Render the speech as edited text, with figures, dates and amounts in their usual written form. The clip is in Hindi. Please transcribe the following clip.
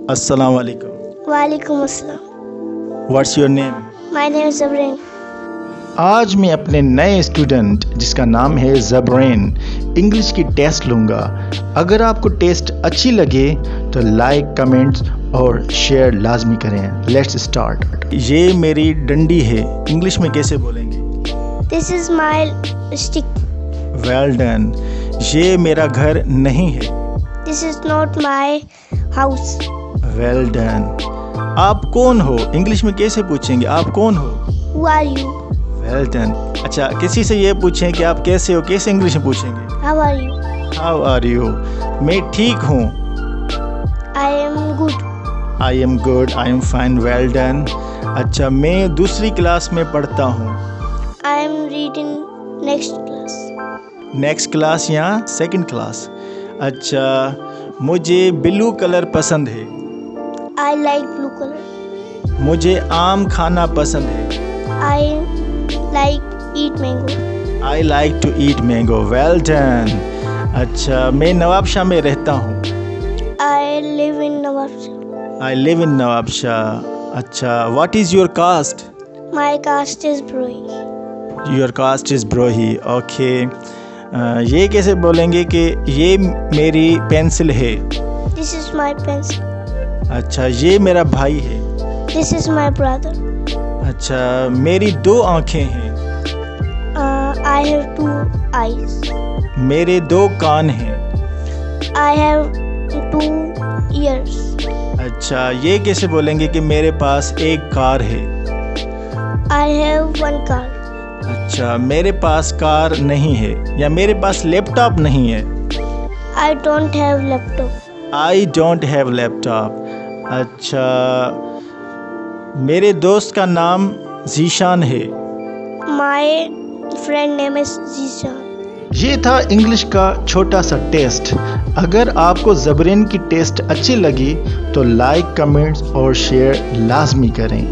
अस्सलाम वालेकुम। वालेकुम अस्सलाम। What's your name? My name is Zabreen. आज मैं अपने नए स्टूडेंट जिसका नाम है ज़बरीन इंग्लिश की टेस्ट लूँगा। अगर आपको टेस्ट अच्छी लगे तो लाइक, कमेंट्स और शेयर लाजमी करें। Let's start. ये मेरी डंडी है, इंग्लिश में कैसे बोलेंगे? This is my stick. Well done. ये मेरा घर नहीं है। This is not my house. Well done. आप कौन हो इंग्लिश में कैसे पूछेंगे? आप कौन हो? Who are you? Well done. अच्छा, किसी से ये पूछें कि आप कैसे हो, कैसे इंग्लिश में पूछेंगे? How are you? How are you? मैं ठीक हूँ। I am good. I am good, I am fine. Well done. अच्छा, मैं दूसरी क्लास में पढ़ता हूँ। I am reading next class. Next class या सेकंड क्लास? अच्छा, मुझे ब्लू कलर पसंद है। I like blue colour. मुझे आम खाना पसंद है। I like eat mango. I like to eat mango. Well done. अच्छा, मैं नवाबशाह में रहता हूँ। I live in Nawabshah. I live in Nawabshah. अच्छा, what is your caste? My caste is Brohi. Your caste is Brohi. Okay. ये कैसे बोलेंगे कि ये मेरी पेंसिल है? This is my pencil. अच्छा, ये मेरा भाई है। This is my brother. अच्छा, मेरी दो आँखें हैं। I have two eyes. मेरे दो कान हैं। I have two ears. अच्छा, ये कैसे बोलेंगे कि मेरे पास एक कार है? I have one car. अच्छा, मेरे पास कार नहीं है या मेरे पास लैपटॉप नहीं है। I don't have laptop. I don't have laptop. अच्छा, मेरे दोस्त का नाम जीशान है। My friend name is Zeeshan. ये था इंग्लिश का छोटा सा टेस्ट। अगर आपको ज़बरीन की टेस्ट अच्छी लगी तो लाइक, कमेंट्स और शेयर लाजमी करें।